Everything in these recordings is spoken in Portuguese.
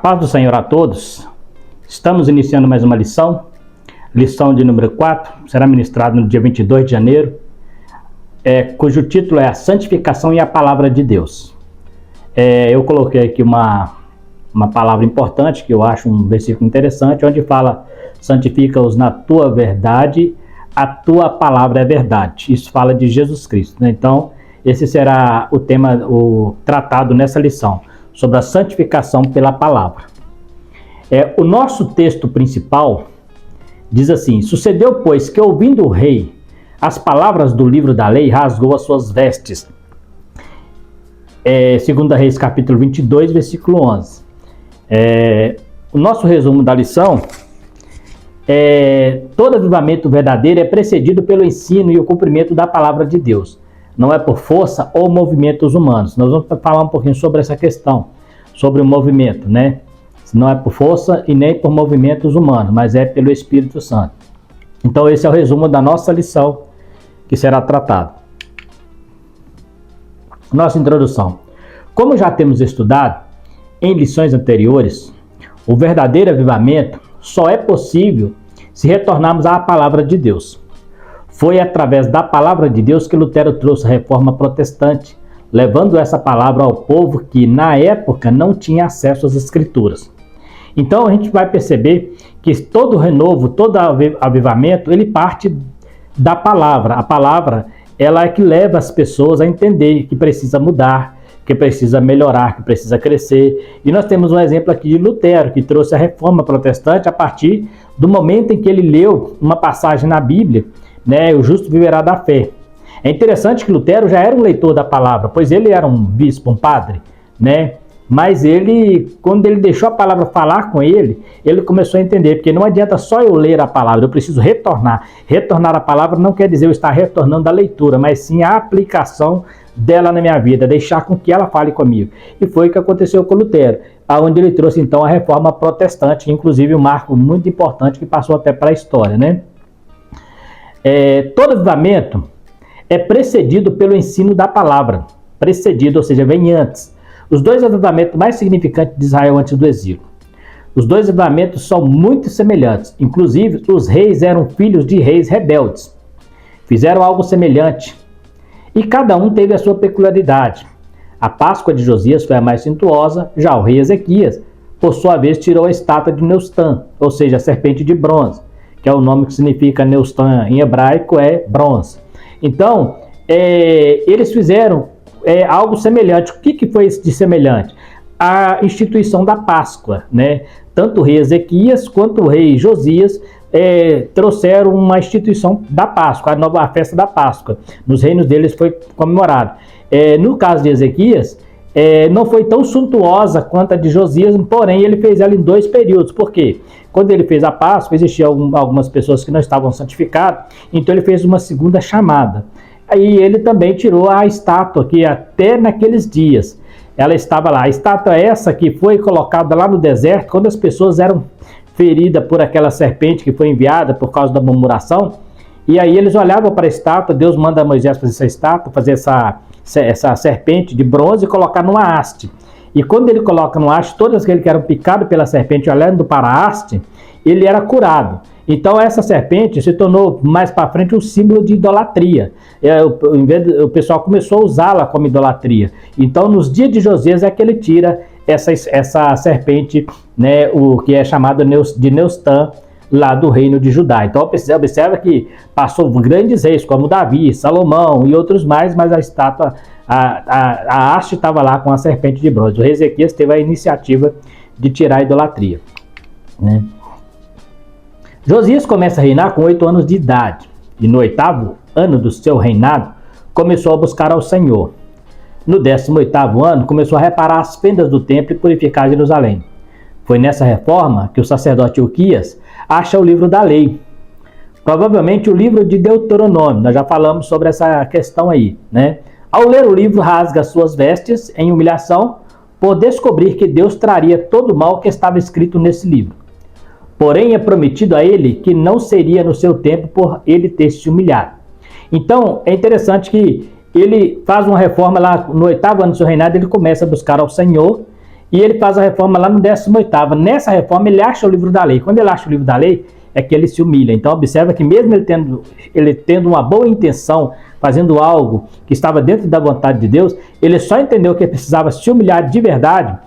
paz do Senhor a todos. Estamos iniciando mais uma lição de número 4, será ministrada no dia 22 de janeiro, cujo título é a santificação e a palavra de Deus. Eu coloquei aqui uma palavra importante, que eu acho um versículo interessante, onde fala: santifica-os na tua verdade, a tua palavra é verdade. Isso fala de Jesus Cristo, né? Então, esse será o tema, o tratado nessa lição, sobre a santificação pela palavra. O nosso texto principal diz assim: sucedeu, pois, que ouvindo o rei as palavras do livro da lei, rasgou as suas vestes. 2 Reis capítulo 22, versículo 11. O nosso resumo da lição todo avivamento verdadeiro é precedido pelo ensino e o cumprimento da palavra de Deus. Não é por força ou movimentos humanos. Nós vamos falar um pouquinho sobre essa questão, sobre o movimento, né? Não é por força e nem por movimentos humanos, mas é pelo Espírito Santo. Então esse é o resumo da nossa lição que será tratada. Nossa introdução. Como já temos estudado em lições anteriores, o verdadeiro avivamento só é possível se retornarmos à palavra de Deus. Foi através da palavra de Deus que Lutero trouxe a reforma protestante, levando essa palavra ao povo que, na época, não tinha acesso às escrituras. Então, a gente vai perceber que todo renovo, todo avivamento, ele parte da palavra. A palavra, ela é que leva as pessoas a entender que precisa mudar, que precisa melhorar, que precisa crescer. E nós temos um exemplo aqui de Lutero, que trouxe a reforma protestante a partir do momento em que ele leu uma passagem na Bíblia, né, o justo viverá da fé. É interessante que Lutero já era um leitor da palavra, pois ele era um bispo, um padre, né? Mas ele, quando ele deixou a palavra falar com ele começou a entender, porque não adianta só eu ler a palavra, eu preciso retornar. Retornar a palavra não quer dizer eu estar retornando da leitura, mas sim a aplicação dela na minha vida, deixar com que ela fale comigo. E foi o que aconteceu com Lutero, onde ele trouxe então a reforma protestante, inclusive um marco muito importante que passou até para a história, né? Todo avivamento é precedido pelo ensino da palavra. Precedido, ou seja, vem antes. Os dois avivamentos mais significantes de Israel antes do exílio. Os dois avivamentos são muito semelhantes. Inclusive, os reis eram filhos de reis rebeldes. Fizeram algo semelhante. E cada um teve a sua peculiaridade. A Páscoa de Josias foi a mais suntuosa, já o rei Ezequias, por sua vez, tirou a estátua de Neustã, ou seja, a serpente de bronze, que é o nome que significa Neustã em hebraico, é bronze. Então, eles fizeram algo semelhante. O que foi de semelhante? A instituição da Páscoa, né? Tanto o rei Ezequias quanto o rei Josias trouxeram uma instituição da Páscoa, a festa da Páscoa. Nos reinos deles foi comemorado. No caso de Ezequias, não foi tão suntuosa quanto a de Josias, porém ele fez ela em 2 períodos. Por quê? Quando ele fez a Páscoa, existiam algumas pessoas que não estavam santificadas, então ele fez uma segunda chamada. Aí ele também tirou a estátua, que até naqueles dias ela estava lá. A estátua essa que foi colocada lá no deserto, quando as pessoas eram feridas por aquela serpente que foi enviada por causa da murmuração, e aí eles olhavam para a estátua, Deus manda Moisés fazer essa estátua, fazer essa serpente de bronze e colocar numa haste. E quando ele coloca no haste, todos aqueles que eram picados pela serpente olhando para a haste, ele era curado. Então essa serpente se tornou mais para frente um símbolo de idolatria. O pessoal começou a usá-la como idolatria. Então nos dias de Josias é que ele tira essa serpente, né, o que é chamado de Neustã, lá do reino de Judá. Então observa que passou grandes reis como Davi, Salomão e outros mais, mas a estátua, a haste estava lá com a serpente de bronze. O rei Ezequias teve a iniciativa de tirar a idolatria, né? Josias começa a reinar com 8 anos de idade, e no 8º ano do seu reinado, começou a buscar ao Senhor. No 18º ano, começou a reparar as fendas do templo e purificar Jerusalém. Foi nessa reforma que o sacerdote Hilquias acha o livro da lei. Provavelmente o livro de Deuteronômio, nós já falamos sobre essa questão aí, né? Ao ler o livro, rasga suas vestes em humilhação por descobrir que Deus traria todo o mal que estava escrito nesse livro. Porém, é prometido a ele que não seria no seu tempo por ele ter se humilhado. Então, é interessante que ele faz uma reforma lá no 8º ano do seu reinado, ele começa a buscar ao Senhor e ele faz a reforma lá no 18º. Nessa reforma ele acha o livro da lei. Quando ele acha o livro da lei, é que ele se humilha. Então observa que mesmo ele tendo uma boa intenção, fazendo algo que estava dentro da vontade de Deus, ele só entendeu que ele precisava se humilhar de verdade,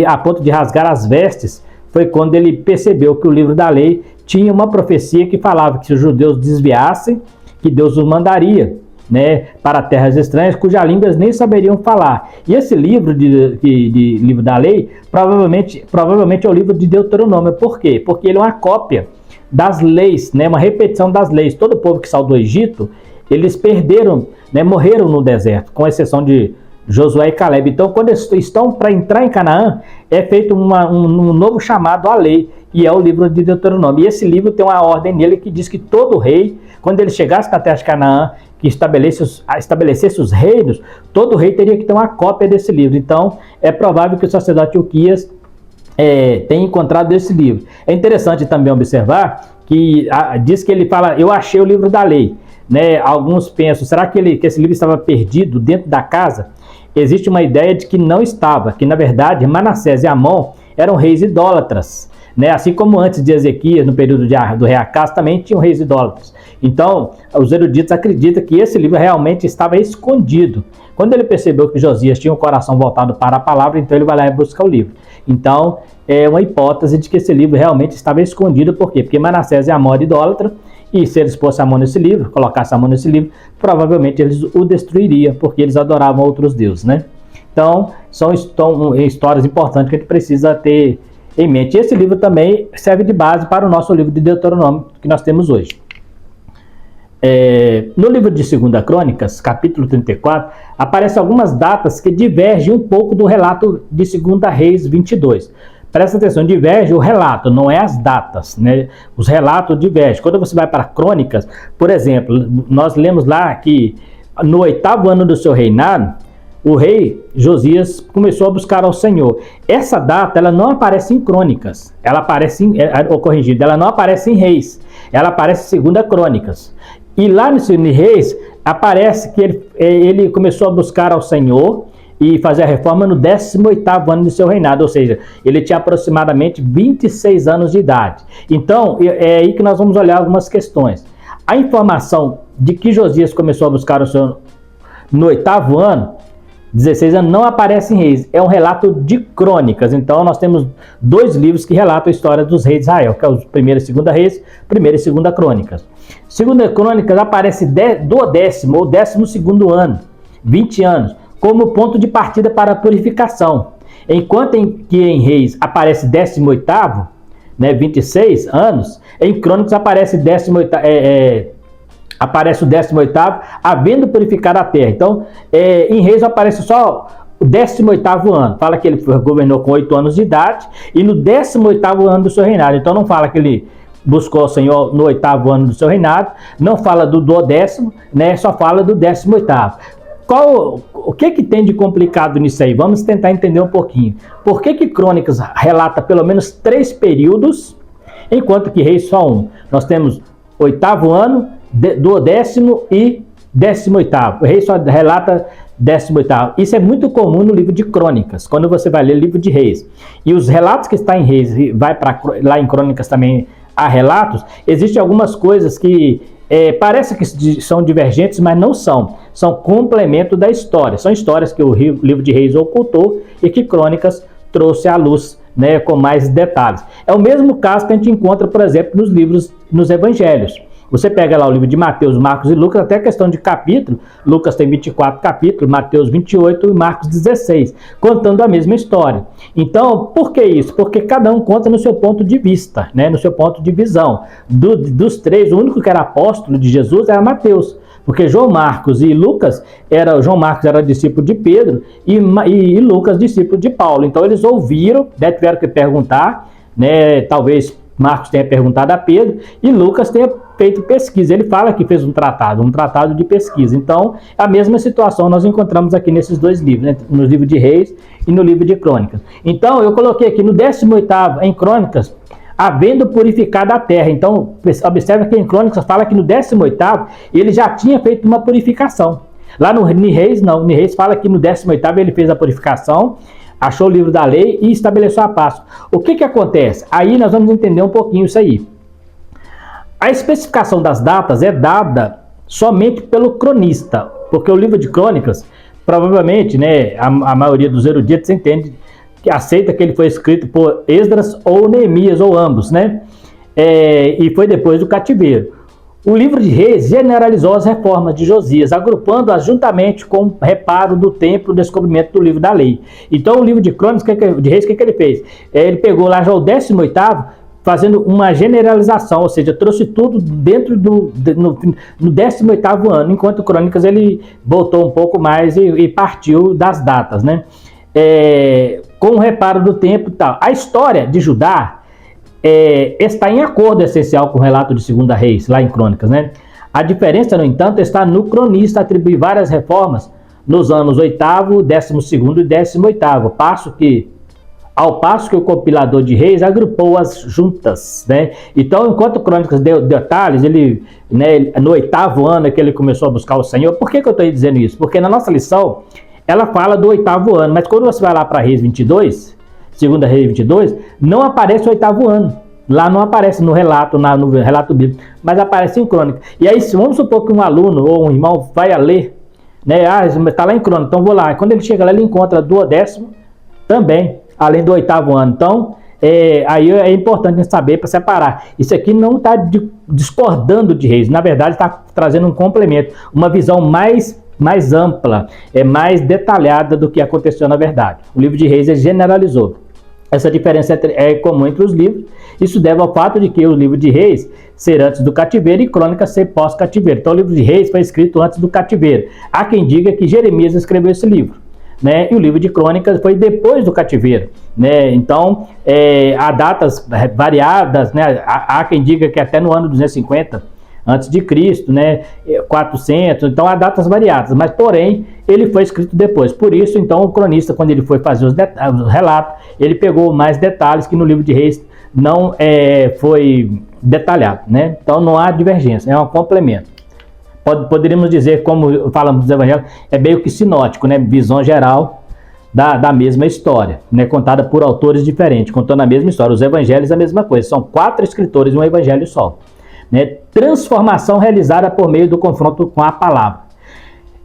a ponto de rasgar as vestes, foi quando ele percebeu que o livro da lei tinha uma profecia que falava que se os judeus desviassem, que Deus os mandaria, né, para terras estranhas, cujas línguas nem saberiam falar. E esse livro livro da lei, provavelmente é o livro de Deuteronômio. Por quê? Porque ele é uma cópia das leis, né, uma repetição das leis. Todo o povo que saiu do Egito, eles perderam, né, morreram no deserto, com exceção de Josué e Caleb. Então, quando eles estão para entrar em Canaã, é feito um novo chamado à lei, e é o livro de Deuteronômio. E esse livro tem uma ordem nele que diz que todo rei, quando ele chegasse na terra de Canaã, que estabelecesse os reinos, todo rei teria que ter uma cópia desse livro. Então, é provável que o sacerdote Ilquias tenha encontrado esse livro. É interessante também observar que diz que ele fala, eu achei o livro da lei. Né? Alguns pensam, será que esse livro estava perdido dentro da casa? Existe uma ideia de que não estava, que na verdade Manassés e Amon eram reis idólatras, né? Assim como antes de Ezequias, no período do rei Acás, também tinham reis idólatras. Então, os eruditos acreditam que esse livro realmente estava escondido. Quando ele percebeu que Josias tinha o coração voltado para a palavra, então ele vai lá e busca o livro. Então, é uma hipótese de que esse livro realmente estava escondido. Por quê? Porque Manassés e Amon eram idólatras, e se eles pusessem a mão nesse livro, colocassem a mão nesse livro, provavelmente eles o destruiriam, porque eles adoravam outros deuses, né? Então, são histórias importantes que a gente precisa ter em mente. E esse livro também serve de base para o nosso livro de Deuteronômio que nós temos hoje. No livro de 2 Crônicas, capítulo 34, aparecem algumas datas que divergem um pouco do relato de 2 Reis 22. Presta atenção, diverge o relato, não é as datas, né? Os relatos divergem. Quando você vai para Crônicas, por exemplo, nós lemos lá que no 8º ano do seu reinado, o rei Josias começou a buscar ao Senhor. Essa data, ela não aparece em Crônicas, ela aparece ela não aparece em Reis, ela aparece em 2 Crônicas. E lá no Reis, aparece que ele começou a buscar ao Senhor e fazer a reforma no 18º ano de seu reinado, ou seja, ele tinha aproximadamente 26 anos de idade. Então, é aí que nós vamos olhar algumas questões. A informação de que Josias começou a buscar o Senhor no 8º ano, 16 anos, não aparece em Reis, é um relato de Crônicas. Então, nós temos 2 livros que relatam a história dos reis de Israel, que é o 1º e 2 Reis, 1º e 2 Crônicas. 2 Crônicas aparece do 10º ou 12º ano, 20 anos, como ponto de partida para a purificação. Enquanto que em Reis aparece 18º, né, 26 anos, em Crônicas aparece 18º, aparece o 18º, havendo purificado a terra. Então, em Reis aparece só o 18º ano. Fala que ele governou com 8 anos de idade e no 18º ano do seu reinado. Então, não fala que ele buscou o Senhor no 8º ano do seu reinado, não fala do 10º, né, só fala do 18º. O que tem de complicado nisso aí? Vamos tentar entender um pouquinho. Por que Crônicas relata pelo menos 3 períodos, enquanto que Reis só um? Nós temos 8º ano, do 10º e 18º. O Reis só relata 18º. Isso é muito comum no livro de Crônicas, quando você vai ler o livro de Reis. E os relatos que estão em Reis, vai para lá em Crônicas também há relatos, existem algumas coisas que parece que são divergentes, mas não são. São complemento da história. São histórias que o livro de Reis ocultou e que Crônicas trouxe à luz, né, com mais detalhes. É o mesmo caso que a gente encontra, por exemplo, nos evangelhos. Você pega lá o livro de Mateus, Marcos e Lucas, até questão de capítulo. Lucas tem 24 capítulos, Mateus 28 e Marcos 16, contando a mesma história. Então, por que isso? Porque cada um conta no seu ponto de vista, né? No seu ponto de visão. Dos 3, o único que era apóstolo de Jesus era Mateus. Porque João Marcos era discípulo de Pedro e Lucas discípulo de Paulo. Então eles ouviram, né, tiveram que perguntar, né, talvez Marcos tenha perguntado a Pedro e Lucas tenha feito pesquisa. Ele fala que fez um tratado de pesquisa. Então, a mesma situação nós encontramos aqui nesses 2 livros, né, no livro de Reis e no livro de Crônicas. Então, eu coloquei aqui no 18º em Crônicas, havendo purificado a terra. Então, observa que em Crônicas fala que no 18º ele já tinha feito uma purificação. Lá no Reis, não. No Reis fala que no 18º ele fez a purificação, achou o livro da lei e estabeleceu a Páscoa. O que acontece? Aí nós vamos entender um pouquinho isso aí. A especificação das datas é dada somente pelo cronista, porque o livro de Crônicas, provavelmente, né, a maioria dos eruditos entende que aceita que ele foi escrito por Esdras ou Neemias, ou ambos, né? E foi depois do cativeiro. O livro de Reis generalizou as reformas de Josias, agrupando-as juntamente com o reparo do templo, o descobrimento do livro da lei. Então, o livro de Crônicas, de Reis, o que ele fez? Ele pegou lá já o 18º, fazendo uma generalização, ou seja, trouxe tudo dentro no 18º ano, enquanto Crônicas ele voltou um pouco mais e partiu das datas, né? Com o reparo do tempo e tal. A história de Judá está em acordo essencial com o relato de 2 Reis, lá em Crônicas, né? A diferença, no entanto, está no cronista atribuir várias reformas nos anos 8º, 12º e 18º, ao passo que o compilador de Reis agrupou-as juntas, né? Então, enquanto Crônicas deu detalhes, ele, né, no 8º ano é que ele começou a buscar o Senhor. Por que eu estou dizendo isso? Porque na nossa lição, ela fala do 8º ano, mas quando você vai lá para Reis 22, 2 Reis 22, não aparece o 8º ano. Lá não aparece no relato, no relato bíblico, mas aparece em Crônica. E aí, vamos supor que um aluno ou um irmão vai a ler, né? Está lá em Crônica, então vou lá. Quando ele chega lá, ele encontra 12º também, além do 8º ano. Então, aí é importante saber para separar. Isso aqui não está discordando de Reis, na verdade está trazendo um complemento, uma visão mais ampla, mais detalhada do que aconteceu na verdade. O livro de Reis generalizou. Essa diferença é comum entre os livros. Isso deve ao fato de que o livro de Reis ser antes do cativeiro e Crônicas ser pós-cativeiro. Então o livro de Reis foi escrito antes do cativeiro. Há quem diga que Jeremias escreveu esse livro, né? E o livro de Crônicas foi depois do cativeiro, né? Então há datas variadas, né? Há quem diga que até no ano 250 antes de Cristo, né, 400, então há datas variadas, mas porém ele foi escrito depois. Por isso, então, o cronista, quando ele foi fazer os relatos, ele pegou mais detalhes que no livro de Reis não foi detalhado, né? Então não há divergência, é um complemento. Poderíamos dizer, como falamos dos evangelhos, é meio que sinótico, né? Visão geral da mesma história, né? Contada por autores diferentes, contando a mesma história. Os evangelhos é a mesma coisa, são 4 escritores em um evangelho só. Né? Transformação realizada por meio do confronto com a palavra.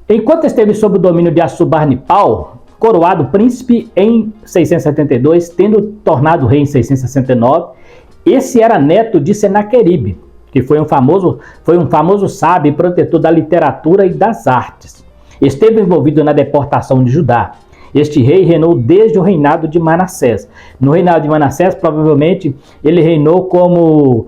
Enquanto esteve sob o domínio de Assurbanipal, coroado príncipe em 672, tendo tornado rei em 669, esse era neto de Senaqueribe, que foi um famoso sábio e protetor da literatura e das artes. Esteve envolvido na deportação de Judá. Este rei reinou desde o reinado de Manassés. No reinado de Manassés, provavelmente, ele reinou como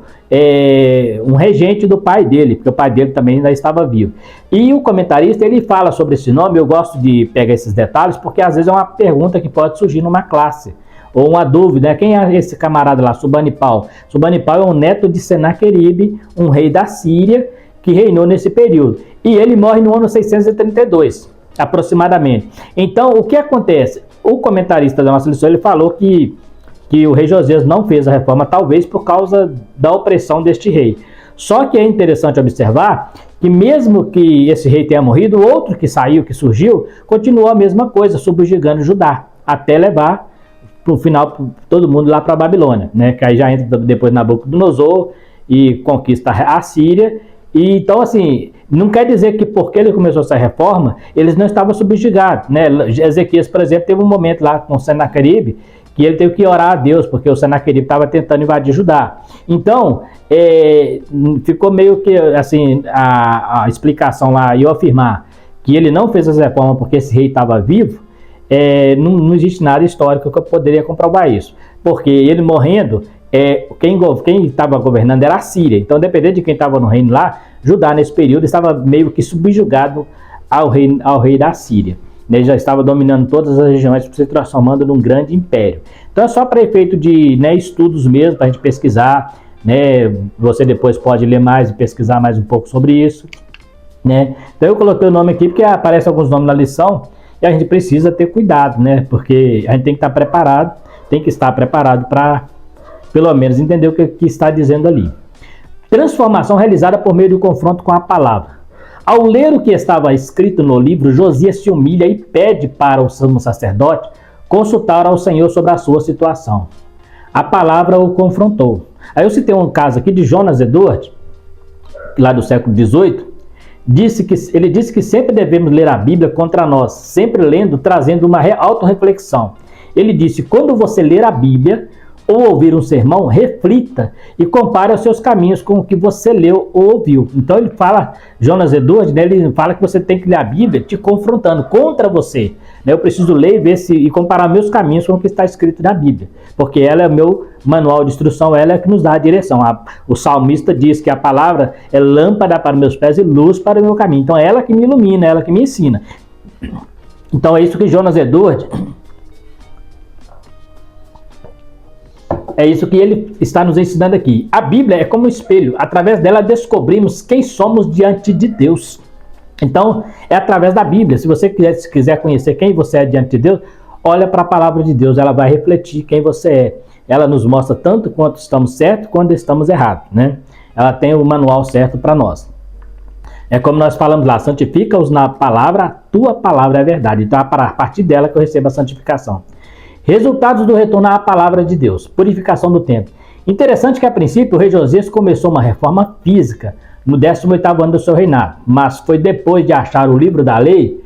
um regente do pai dele, porque o pai dele também ainda estava vivo. E o comentarista, ele fala sobre esse nome. Eu gosto de pegar esses detalhes, porque às vezes é uma pergunta que pode surgir numa classe, ou uma dúvida, né? Quem é esse camarada lá, Assurbanipal? Assurbanipal é um neto de Senaqueribe, um rei da Síria, que reinou nesse período. E ele morre no ano 632. Aproximadamente. Então, o que acontece? O comentarista da nossa lição, ele falou que o rei Josias não fez a reforma, talvez por causa da opressão deste rei. Só que é interessante observar que mesmo que esse rei tenha morrido, o outro que saiu, que surgiu, continuou a mesma coisa, subjugando Judá, até levar, no final, todo mundo lá para a Babilônia, né? Que aí já entra depois Nabucodonosor e conquista a Síria. E, então, assim, não quer dizer que porque ele começou essa reforma, eles não estavam subjugados, né? Ezequias, por exemplo, teve um momento lá com Senaqueribe que ele teve que orar a Deus, porque o Senaqueribe estava tentando invadir Judá. Então, ficou meio que, assim, a explicação lá, e eu afirmar que ele não fez essa reforma porque esse rei estava vivo, não existe nada histórico que eu poderia comprovar isso. Porque ele morrendo, quem estava governando era a Síria. Então, dependendo de quem estava no reino lá, Judá, nesse período, estava meio que subjugado ao rei da Síria. Ele já estava dominando todas as regiões, se transformando num grande império. Então, é só para efeito de estudos mesmo, para a gente pesquisar. Né? Você depois pode ler mais e pesquisar mais um pouco sobre isso. Né? Então, eu coloquei o nome aqui porque aparecem alguns nomes na lição e a gente precisa ter cuidado, né? Porque a gente tem que estar preparado, para pelo menos entender o que está dizendo ali. Transformação realizada por meio do confronto com a palavra. Ao ler o que estava escrito no livro, Josias se humilha e pede para o sumo sacerdote consultaram ao Senhor sobre a sua situação. A palavra o confrontou. Aí eu citei um caso aqui de Jonas Edwards, lá do século XVIII, ele disse que sempre devemos ler a Bíblia contra nós, sempre lendo, trazendo uma autorreflexão. Ele disse, quando você ler a Bíblia ou ouvir um sermão, reflita e compare os seus caminhos com o que você leu ou ouviu. Então ele fala, Jonas Edwards, né, ele fala que você tem que ler a Bíblia te confrontando contra você. Eu preciso ler e comparar meus caminhos com o que está escrito na Bíblia, porque ela é o meu manual de instrução, ela é que nos dá a direção. O salmista diz que a palavra é lâmpada para meus pés e luz para o meu caminho. Então é ela que me ilumina, é ela que me ensina. Então é isso que Jonas Edwards... É isso que ele está nos ensinando aqui. A Bíblia é como um espelho. Através dela descobrimos quem somos diante de Deus. Então, é através da Bíblia. Se você quiser conhecer quem você é diante de Deus, olha para a palavra de Deus. Ela vai refletir quem você é. Ela nos mostra tanto quanto estamos certos, quanto estamos errados, né? Ela tem o manual certo para nós. É como nós falamos lá, santifica-os na palavra, a tua palavra é verdade. Então, é a partir dela que eu recebo a santificação. Resultados do retorno à palavra de Deus. Purificação do templo. Interessante que a princípio o rei Josias começou uma reforma física no 18º ano do seu reinado. Mas foi depois de achar o livro da lei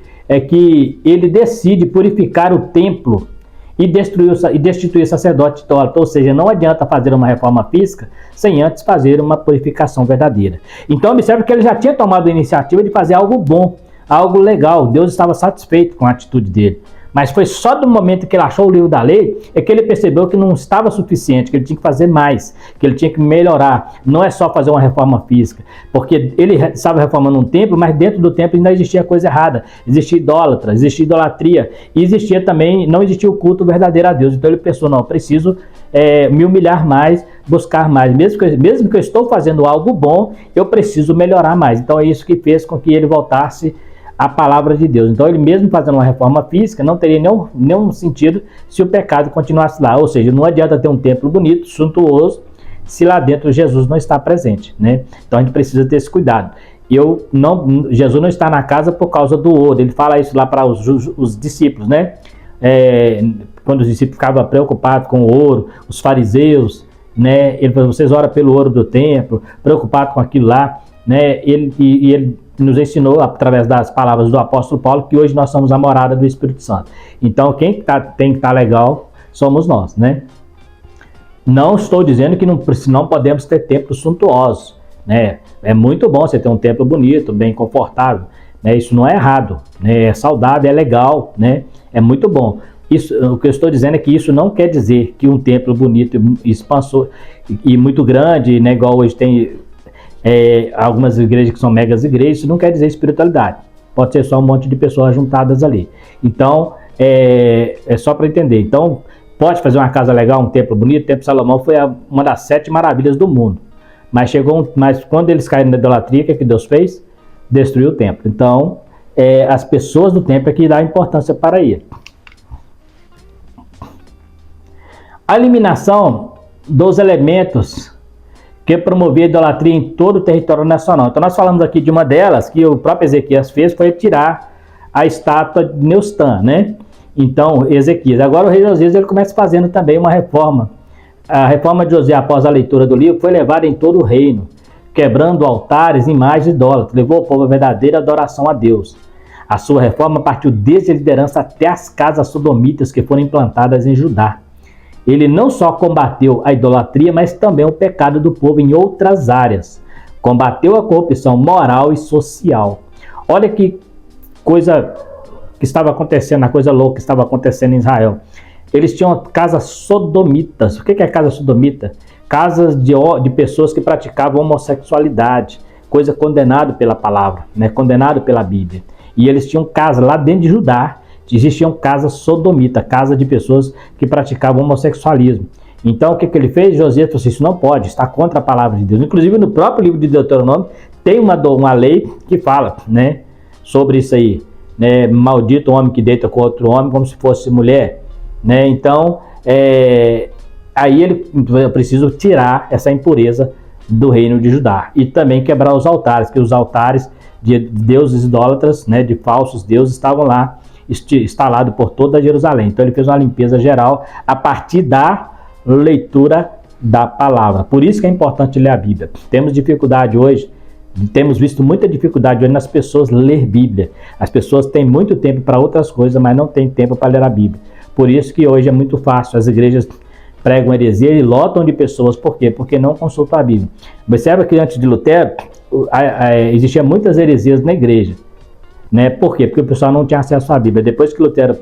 que ele decide purificar o templo e destituir o sacerdote idólatra. Ou seja, não adianta fazer uma reforma física sem antes fazer uma purificação verdadeira. Então observe que ele já tinha tomado a iniciativa de fazer algo bom, algo legal. Deus estava satisfeito com a atitude dele. Mas foi só do momento que ele achou o livro da lei é que ele percebeu que não estava suficiente, que ele tinha que fazer mais, que ele tinha que melhorar. Não é só fazer uma reforma física, porque ele estava reformando um templo, mas dentro do templo ainda existia coisa errada. Existia idólatra, existia idolatria, e existia também, não existia o culto verdadeiro a Deus. Então ele pensou, não, eu preciso me humilhar mais, buscar mais. Mesmo que eu estou fazendo algo bom, eu preciso melhorar mais. Então é isso que fez com que ele voltasse a palavra de Deus. Então ele mesmo fazendo uma reforma física não teria nenhum sentido se o pecado continuasse lá. Ou seja, não adianta ter um templo bonito, suntuoso, se lá dentro Jesus não está presente, né? Então a gente precisa ter esse cuidado. Jesus não está na casa por causa do ouro. Ele fala isso lá para os discípulos, né? Quando os discípulos ficavam preocupados com o ouro, os fariseus, né? Ele falou, vocês oram pelo ouro do templo, preocupados com aquilo lá, né? Ele nos ensinou, através das palavras do apóstolo Paulo, que hoje nós somos a morada do Espírito Santo. Então, quem tem que estar legal somos nós, né? Não estou dizendo que não podemos ter templos suntuosos, né? É muito bom você ter um templo bonito, bem confortável, né? Isso não é errado, né? É saudável, é legal, né? É muito bom. O que eu estou dizendo é que isso não quer dizer que um templo bonito, expansor e muito grande, né? Igual hoje tem... algumas igrejas que são megas igrejas, isso não quer dizer espiritualidade, pode ser só um monte de pessoas juntadas ali. Então é só para entender. Então pode fazer uma casa legal, um templo bonito. O templo de Salomão foi uma das 7 maravilhas do mundo, mas quando eles caíram na idolatria, o que Deus fez? Destruiu o templo. Então as pessoas do templo é que dá importância para ele. A eliminação dos elementos que promovia a idolatria em todo o território nacional. Então nós falamos aqui de uma delas, que o próprio Ezequias fez, foi tirar a estátua de Neustã, né? Então, Ezequias. Agora o rei Josias, ele começa fazendo também uma reforma. A reforma de Josias, após a leitura do livro, foi levada em todo o reino, quebrando altares e imagens idólatras, levou o povo a verdadeira adoração a Deus. A sua reforma partiu desde a liderança até as casas sodomitas que foram implantadas em Judá. Ele não só combateu a idolatria, mas também o pecado do povo em outras áreas. Combateu a corrupção moral e social. Olha que coisa que estava acontecendo, a coisa louca que estava acontecendo em Israel. Eles tinham casas sodomitas. O que é casa sodomita? Casas de pessoas que praticavam homossexualidade, coisa condenada pela palavra, né? Condenado pela Bíblia. E eles tinham casa lá dentro de Judá. Existiam casas sodomitas, casas de pessoas que praticavam homossexualismo. Então o que ele fez? Josias falou assim, isso não pode, está contra a palavra de Deus. Inclusive no próprio livro de Deuteronômio tem uma lei que fala, né, sobre isso aí, né? Maldito o homem que deita com outro homem como se fosse mulher, né? Então aí ele precisa tirar essa impureza do reino de Judá e também quebrar os altares, que os altares de deuses idólatras, né, de falsos deuses, estavam lá instalado por toda Jerusalém. Então ele fez uma limpeza geral a partir da leitura da palavra. Por isso que é importante ler a Bíblia. Temos dificuldade hoje, temos visto muita dificuldade hoje nas pessoas ler Bíblia. As pessoas têm muito tempo para outras coisas, mas não têm tempo para ler a Bíblia. Por isso que hoje é muito fácil. As igrejas pregam heresia e lotam de pessoas. Por quê? Porque não consultam a Bíblia. Observa que antes de Lutero, existiam muitas heresias na igreja. Né? Por quê? Porque o pessoal não tinha acesso à Bíblia. Depois que Lutero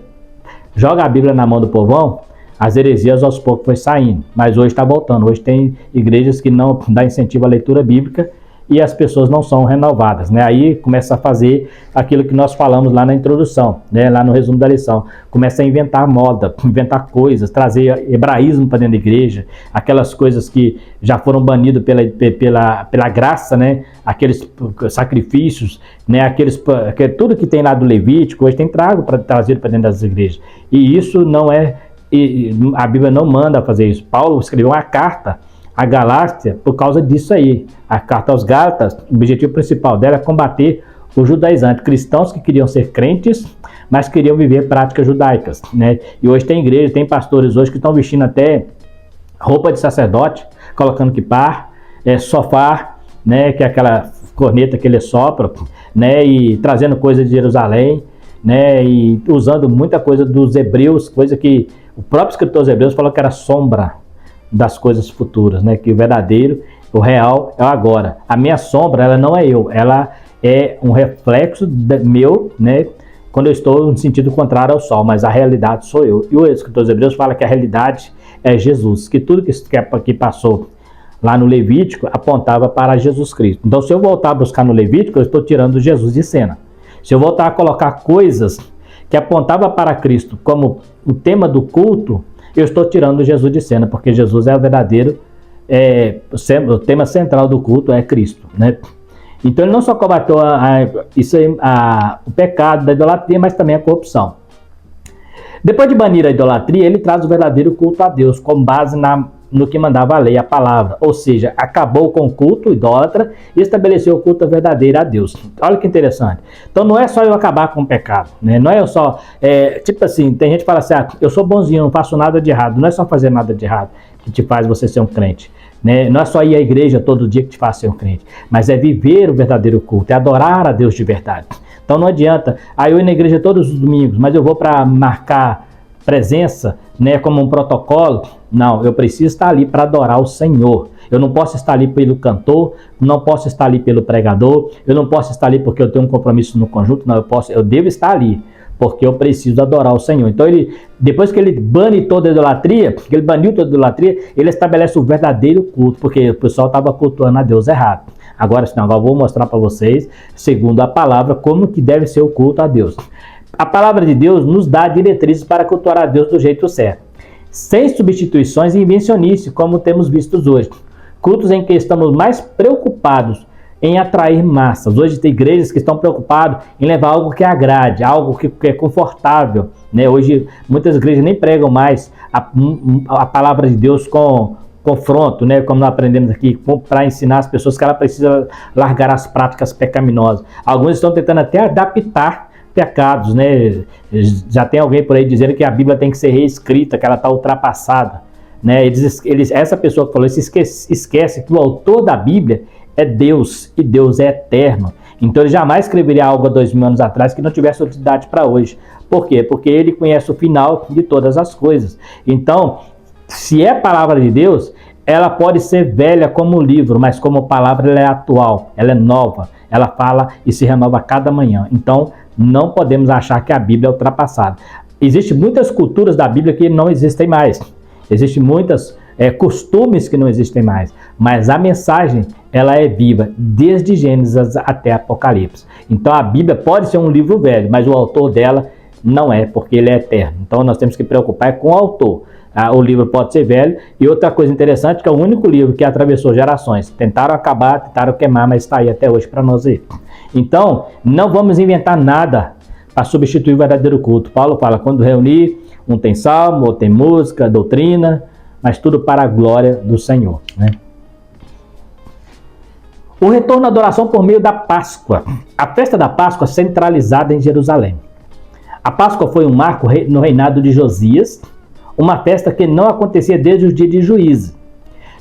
joga a Bíblia na mão do povão, as heresias aos poucos foi saindo. Mas hoje está voltando. Hoje tem igrejas que não dão incentivo à leitura bíblica e as pessoas não são renovadas, né? Aí começa a fazer aquilo que nós falamos lá na introdução, né? Lá no resumo da lição. Começa a inventar moda, inventar coisas, trazer hebraísmo para dentro da igreja, aquelas coisas que já foram banidas pela graça, né? Aqueles sacrifícios, né? Tudo que tem lá do Levítico, hoje tem trazido para dentro das igrejas. E isso não é, a Bíblia não manda fazer isso. Paulo escreveu uma carta a Galácia por causa disso aí. A carta aos Gálatas, o objetivo principal dela é combater os judaizantes, cristãos que queriam ser crentes, mas queriam viver práticas judaicas, né? E hoje tem igreja, tem pastores hoje que estão vestindo até roupa de sacerdote, colocando quipá, sofá, né? Que é aquela corneta que ele sopra, né? E trazendo coisa de Jerusalém, né? E usando muita coisa dos hebreus, coisa que o próprio escritor dos hebreus falou que era sombra das coisas futuras, né? Que o verdadeiro, o real é o agora. A minha sombra, ela não é eu, ela é um reflexo meu, né? Quando eu estou no sentido contrário ao sol, mas a realidade sou eu. E o escritor dos Hebreus fala que a realidade é Jesus, que tudo que passou lá no Levítico apontava para Jesus Cristo. Então, se eu voltar a buscar no Levítico, eu estou tirando Jesus de cena. Se eu voltar a colocar coisas que apontavam para Cristo como o tema do culto, eu estou tirando Jesus de cena, porque Jesus é o verdadeiro, o tema central do culto é Cristo, né? Então ele não só combateu o pecado da idolatria, mas também a corrupção. Depois de banir a idolatria, ele traz o verdadeiro culto a Deus, com base no que mandava a lei, a palavra. Ou seja, acabou com o culto idólatra e estabeleceu o culto verdadeiro a Deus. Olha que interessante. Então não é só eu acabar com o pecado, né? Não é eu só, tipo assim, tem gente que fala assim, eu sou bonzinho, não faço nada de errado. Não é só fazer nada de errado que te faz você ser um crente, né? Não é só ir à igreja todo dia que te faz ser um crente, mas é viver o verdadeiro culto, é adorar a Deus de verdade. Então não adianta, eu ir na igreja todos os domingos, mas eu vou para marcar presença, né, como um protocolo. Não, eu preciso estar ali para adorar o Senhor. Eu não posso estar ali pelo cantor, não posso estar ali pelo pregador, eu não posso estar ali porque eu tenho um compromisso no conjunto, não, eu devo estar ali porque eu preciso adorar o Senhor. Então depois que ele bane toda a idolatria, que ele baniu toda a idolatria, ele estabelece o verdadeiro culto, porque o pessoal estava cultuando a Deus errado. Agora eu vou mostrar para vocês, segundo a palavra, como que deve ser o culto a Deus. A palavra de Deus nos dá diretrizes para cultuar a Deus do jeito certo, sem substituições e invencionice, como temos visto hoje. Cultos em que estamos mais preocupados em atrair massas. Hoje tem igrejas que estão preocupadas em levar algo que agrade, algo que é confortável, né? Hoje muitas igrejas nem pregam mais a palavra de Deus com confronto, né? Como nós aprendemos aqui, para ensinar as pessoas que ela precisa largar as práticas pecaminosas. Alguns estão tentando até adaptar pecados, né? Já tem alguém por aí dizendo que a Bíblia tem que ser reescrita, que ela está ultrapassada, né? Essa pessoa que falou isso esquece que o autor da Bíblia é Deus, e Deus é eterno. Então ele jamais escreveria algo há 2000 anos atrás que não tivesse utilidade para hoje. Por quê? Porque ele conhece o final de todas as coisas. Então, se é palavra de Deus, ela pode ser velha como livro, mas como palavra ela é atual, ela é nova, ela fala e se renova a cada manhã. Então, não podemos achar que a Bíblia é ultrapassada. Existem muitas culturas da Bíblia que não existem mais. Existem muitos costumes que não existem mais. Mas a mensagem, ela é viva, desde Gênesis até Apocalipse. Então a Bíblia pode ser um livro velho, mas o autor dela não é, porque ele é eterno. Então nós temos que preocupar com o autor. O livro pode ser velho. E outra coisa interessante, que é o único livro que atravessou gerações. Tentaram acabar, tentaram queimar, mas está aí até hoje para nós ver. Então, não vamos inventar nada para substituir o verdadeiro culto. Paulo fala, quando reunir, um tem salmo, outro tem música, doutrina, mas tudo para a glória do Senhor, né? O retorno à adoração por meio da Páscoa. A festa da Páscoa centralizada em Jerusalém. A Páscoa foi um marco no reinado de Josias, uma festa que não acontecia desde os dias de Juízo.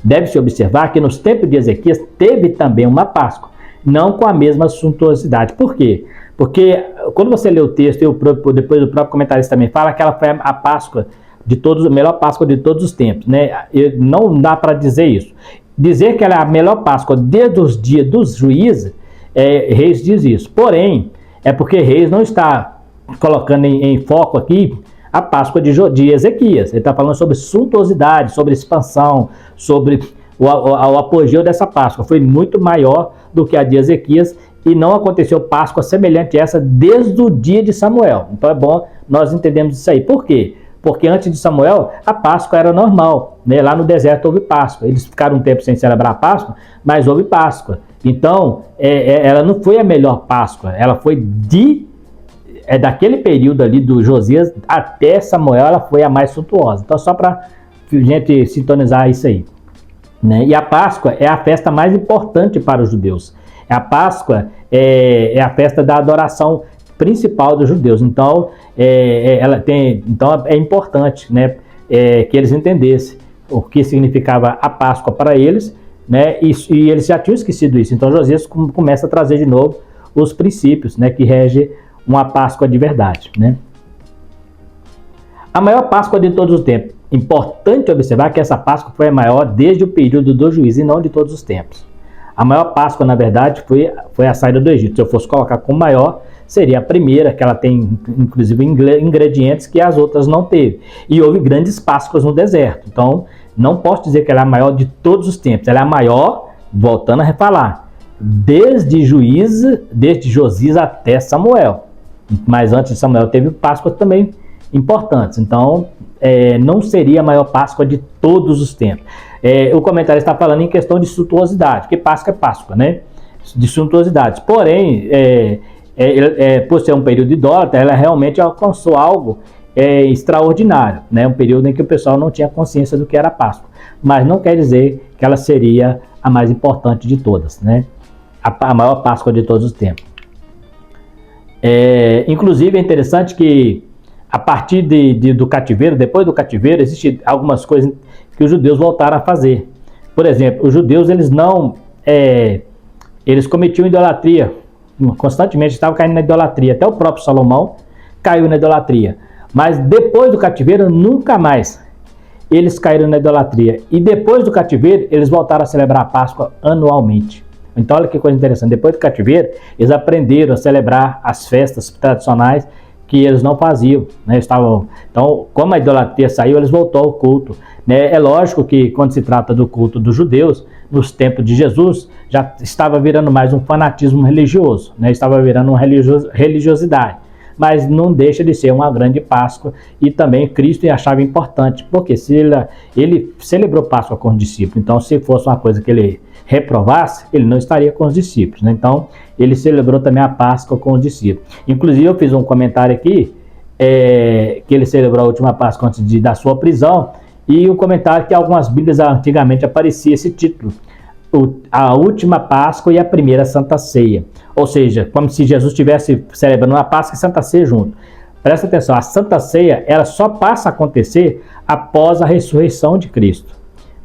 Deve-se observar que nos tempos de Ezequias teve também uma Páscoa, não com a mesma suntuosidade. Por quê? Porque quando você lê o texto, e depois o próprio comentarista também fala que ela foi a Páscoa de todos, a melhor Páscoa de todos os tempos, né? Não dá para dizer isso. Dizer que ela é a melhor Páscoa desde os dias dos juízes, Reis diz isso. Porém, é porque Reis não está colocando em foco aqui a Páscoa de Ezequias. Ele está falando sobre suntuosidade, sobre expansão, sobre o apogeu dessa Páscoa. Foi muito maior do que a de Ezequias e não aconteceu Páscoa semelhante a essa desde o dia de Samuel. Então é bom nós entendermos isso aí. Por quê? Porque antes de Samuel, a Páscoa era normal, né? Lá no deserto houve Páscoa. Eles ficaram um tempo sem celebrar a Páscoa, mas houve Páscoa. Então, ela não foi a melhor Páscoa, ela foi daquele período ali do Josias até Samuel, ela foi a mais suntuosa. Então, só para a gente sintonizar isso aí, né? E a Páscoa é a festa mais importante para os judeus. A Páscoa é a festa da adoração principal dos judeus. Então, então é importante, né, que eles entendessem o que significava a Páscoa para eles, né, e eles já tinham esquecido isso. Então, Josias começa a trazer de novo os princípios, né, que regem uma Páscoa de verdade, né? A maior Páscoa de todos os tempos. Importante observar que essa Páscoa foi a maior desde o período do juízo e não de todos os tempos. A maior Páscoa, na verdade, foi a saída do Egito. Se eu fosse colocar como maior, seria a primeira, que ela tem, inclusive, ingredientes que as outras não teve. E houve grandes Páscoas no deserto. Então, não posso dizer que ela é a maior de todos os tempos. Ela é a maior, voltando a refalar, desde Josias até Samuel. Mas antes de Samuel teve Páscoas também importantes. Então, não seria a maior Páscoa de todos os tempos. O comentário está falando em questão de suntuosidade, porque Páscoa é Páscoa, né? De suntuosidade. Porém, por ser um período idólatra, ela realmente alcançou algo extraordinário, né? Um período em que o pessoal não tinha consciência do que era Páscoa. Mas não quer dizer que ela seria a mais importante de todas, né? A maior Páscoa de todos os tempos. Inclusive, é interessante que a partir do cativeiro, depois do cativeiro, existem algumas coisas que os judeus voltaram a fazer. Por exemplo, os judeus, eles cometiam idolatria, constantemente estavam caindo na idolatria. Até o próprio Salomão caiu na idolatria. Mas depois do cativeiro, nunca mais eles caíram na idolatria. E depois do cativeiro, eles voltaram a celebrar a Páscoa anualmente. Então, olha que coisa interessante. Depois do cativeiro, eles aprenderam a celebrar as festas tradicionais que eles não faziam, né? Então, como a idolatria saiu, eles voltaram ao culto, né? É lógico que quando se trata do culto dos judeus, nos tempos de Jesus, já estava virando mais um fanatismo religioso, né? Estava virando uma religiosidade, mas não deixa de ser uma grande Páscoa, e também Cristo achava importante, porque se ele celebrou Páscoa com os discípulos, então se fosse uma coisa que ele reprovasse, ele não estaria com os discípulos, né? Então, ele celebrou também a Páscoa com os discípulos. Inclusive, eu fiz um comentário aqui, que ele celebrou a última Páscoa antes da sua prisão, e um comentário que algumas Bíblias antigamente aparecia esse título, a última Páscoa e a primeira Santa Ceia. Ou seja, como se Jesus estivesse celebrando uma Páscoa e Santa Ceia junto. Presta atenção, a Santa Ceia, ela só passa a acontecer após a ressurreição de Cristo.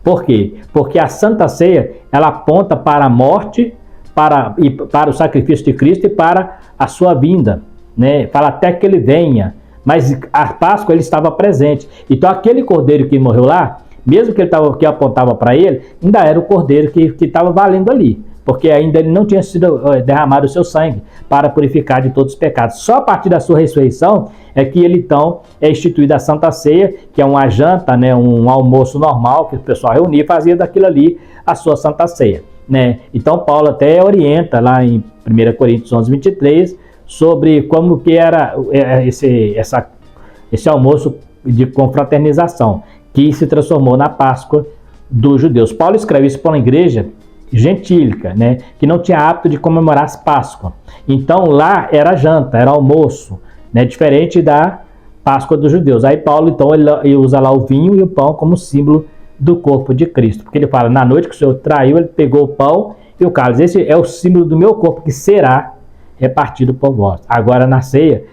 Por quê? Porque a Santa Ceia, ela aponta para a morte, para o sacrifício de Cristo e para a sua vinda, né? Fala até que ele venha, mas a Páscoa ele estava presente. Então aquele cordeiro que morreu lá, mesmo que apontava para ele, ainda era o cordeiro que estava valendo ali, porque ainda ele não tinha sido derramado o seu sangue para purificar de todos os pecados. Só a partir da sua ressurreição é que ele então é instituída a Santa Ceia, que é uma janta, né, um almoço normal que o pessoal reunia e fazia daquilo ali a sua Santa Ceia, né? Então Paulo até orienta lá em 1 Coríntios 11:23 sobre como que era esse almoço de confraternização, que se transformou na Páscoa dos judeus. Paulo escreve isso para uma igreja gentílica, né, que não tinha hábito de comemorar as Páscoa. Então lá era janta, era almoço, né, diferente da Páscoa dos judeus. Aí Paulo então ele usa lá o vinho e o pão como símbolo do corpo de Cristo, porque ele fala, na noite que o Senhor traiu, ele pegou o pão e o cálice. Esse é o símbolo do meu corpo que será repartido por vós. Agora na ceia,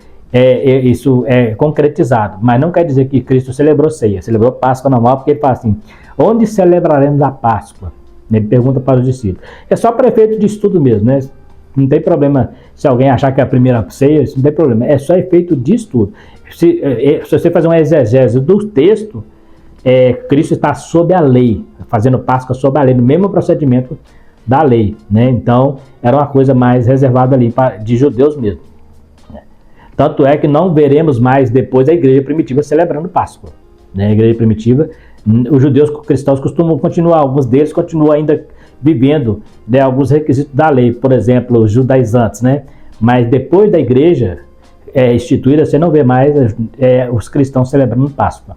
isso é concretizado, mas não quer dizer que Cristo celebrou ceia, celebrou Páscoa normal, porque ele fala assim, onde celebraremos a Páscoa? Ele pergunta para os discípulos. É só para efeito de estudo mesmo, né? Não tem problema se alguém achar que é a primeira ceia, isso não tem problema, é só efeito de estudo. Se você fazer uma exegese do texto, Cristo está sob a lei, fazendo Páscoa sob a lei, no mesmo procedimento da lei, né? Então, era uma coisa mais reservada ali de judeus mesmo. Tanto é que não veremos mais depois a igreja primitiva celebrando Páscoa, né? A igreja primitiva, os judeus cristãos costumam continuar, alguns deles continuam ainda vivendo, né, alguns requisitos da lei, por exemplo, os judaizantes, né? Mas depois da igreja instituída, você não vê mais os cristãos celebrando Páscoa.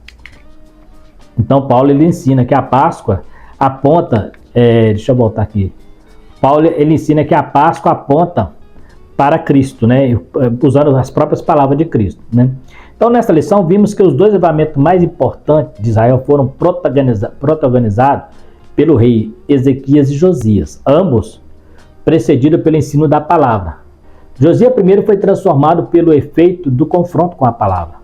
Então Paulo ele ensina que a Páscoa aponta, deixa eu voltar aqui, Paulo ele ensina que a Páscoa aponta para Cristo, né? Usando as próprias palavras de Cristo, né? Então nessa lição vimos que os dois avivamentos mais importantes de Israel foram protagonizados pelo rei Ezequias e Josias, ambos precedidos pelo ensino da palavra. Josias primeiro foi transformado pelo efeito do confronto com a palavra,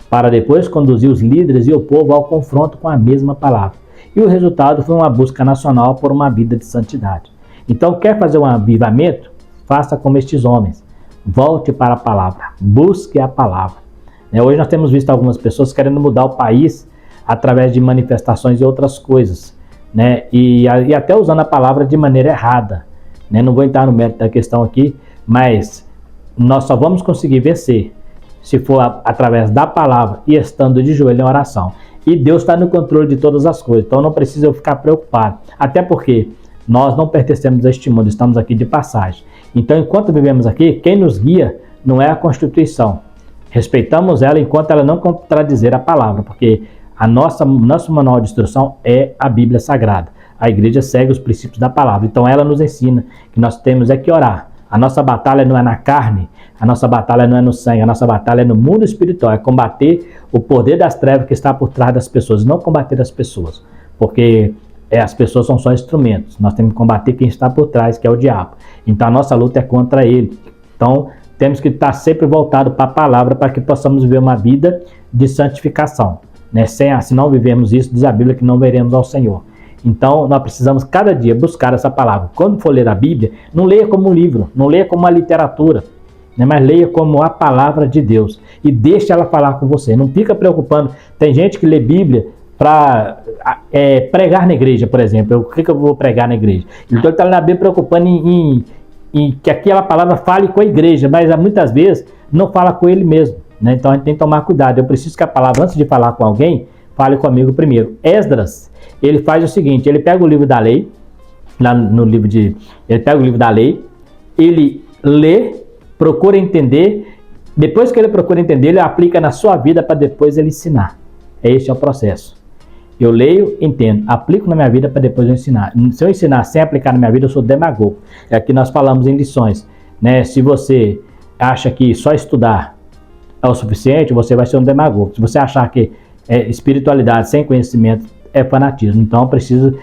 para depois conduzir os líderes e o povo ao confronto com a mesma palavra. E o resultado foi uma busca nacional por uma vida de santidade. Então, quer fazer um avivamento? Faça como estes homens. Volte para a palavra. Busque a palavra. Hoje nós temos visto algumas pessoas querendo mudar o país através de manifestações e outras coisas, né? E até usando a palavra de maneira errada, né? Não vou entrar no mérito da questão aqui, mas nós só vamos conseguir vencer se for através da palavra e estando de joelho em oração. E Deus está no controle de todas as coisas, então não precisa eu ficar preocupado. Até porque nós não pertencemos a este mundo, estamos aqui de passagem. Então, enquanto vivemos aqui, quem nos guia não é a Constituição. Respeitamos ela enquanto ela não contradizer a palavra, porque nosso manual de instrução é a Bíblia Sagrada. A igreja segue os princípios da palavra, então ela nos ensina que nós temos que orar. A nossa batalha não é na carne, a nossa batalha não é no sangue, a nossa batalha é no mundo espiritual, é combater o poder das trevas que está por trás das pessoas, não combater as pessoas, porque as pessoas são só instrumentos, nós temos que combater quem está por trás, que é o diabo. Então a nossa luta é contra ele. Então temos que estar sempre voltado para a palavra para que possamos viver uma vida de santificação, né? Se não vivemos isso, diz a Bíblia que não veremos ao Senhor. Então, nós precisamos cada dia buscar essa palavra. Quando for ler a Bíblia, não leia como um livro, não leia como uma literatura, né? Mas leia como a palavra de Deus. E deixe ela falar com você. Não fica preocupando. Tem gente que lê Bíblia para pregar na igreja, por exemplo. O que eu vou pregar na igreja? Então, ele está lendo a Bíblia preocupando em que aquela palavra fale com a igreja, mas muitas vezes não fala com ele mesmo, né? Então, a gente tem que tomar cuidado. Eu preciso que a palavra, antes de falar com alguém, fale comigo primeiro. Esdras, ele faz o seguinte, ele pega o livro da lei, ele pega o livro da lei, ele lê, procura entender, depois que ele procura entender, ele aplica na sua vida para depois ele ensinar. Esse é o processo. Eu leio, entendo, aplico na minha vida para depois eu ensinar. Se eu ensinar sem aplicar na minha vida, eu sou demagogo. É aqui nós falamos em lições, né? Se você acha que só estudar é o suficiente, você vai ser um demagogo. Se você achar que espiritualidade sem conhecimento é fanatismo, então precisa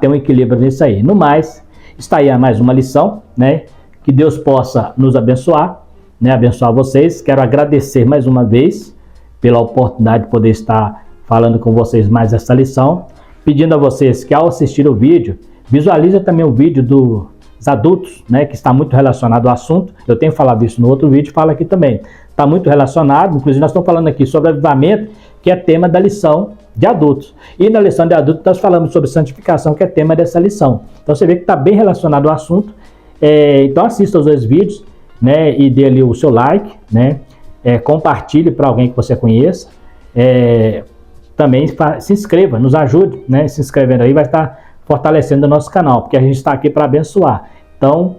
ter um equilíbrio nisso aí. No mais, está aí mais uma lição, né? Que Deus possa nos abençoar, né? Abençoar vocês. Quero agradecer mais uma vez pela oportunidade de poder estar falando com vocês mais essa lição, pedindo a vocês que ao assistir o vídeo, visualize também o vídeo dos adultos, né? Que está muito relacionado ao assunto. Eu tenho falado isso no outro vídeo, falo aqui também. Está muito relacionado, inclusive nós estamos falando aqui sobre avivamento, que é tema da lição de adultos. E na lição de adultos nós falamos sobre santificação, que é tema dessa lição. Então você vê que está bem relacionado ao assunto. Então assista os dois vídeos, né? E dê ali o seu like, né? Compartilhe para alguém que você conheça. Também se inscreva, nos ajude, né? Se inscrevendo aí vai estar fortalecendo o nosso canal, porque a gente está aqui para abençoar. Então,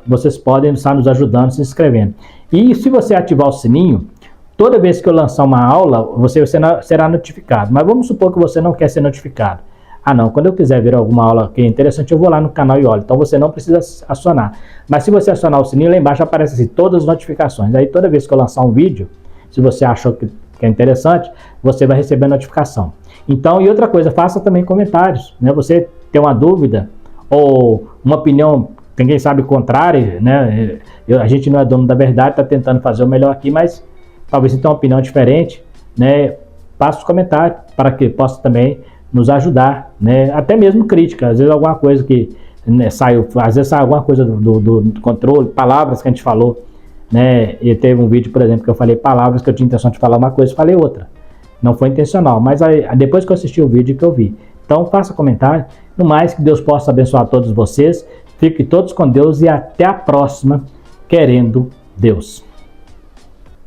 vocês podem estar nos ajudando, se inscrevendo. E se você ativar o sininho, toda vez que eu lançar uma aula, você será notificado. Mas vamos supor que você não quer ser notificado. Ah não, quando eu quiser ver alguma aula que é interessante, eu vou lá no canal e olho. Então você não precisa acionar. Mas se você acionar o sininho, lá embaixo aparece assim, todas as notificações. Aí toda vez que eu lançar um vídeo, se você achou que é interessante, você vai receber a notificação. Então, e outra coisa, faça também comentários, né? Você tem uma dúvida ou uma opinião, quem sabe contrária, né? A gente não é dono da verdade, está tentando fazer o melhor aqui, mas talvez você tenha uma opinião diferente, né? Passe os comentários para que possa também nos ajudar, né? Até mesmo crítica, às vezes alguma coisa que, né, às vezes sai alguma coisa do controle, palavras que a gente falou, né? E teve um vídeo, por exemplo, que eu falei palavras que eu tinha intenção de falar uma coisa, falei outra. Não foi intencional, mas aí, depois que eu assisti o vídeo que eu vi. Então faça comentário. No mais, que Deus possa abençoar todos vocês. Fiquem todos com Deus e até a próxima, querendo Deus.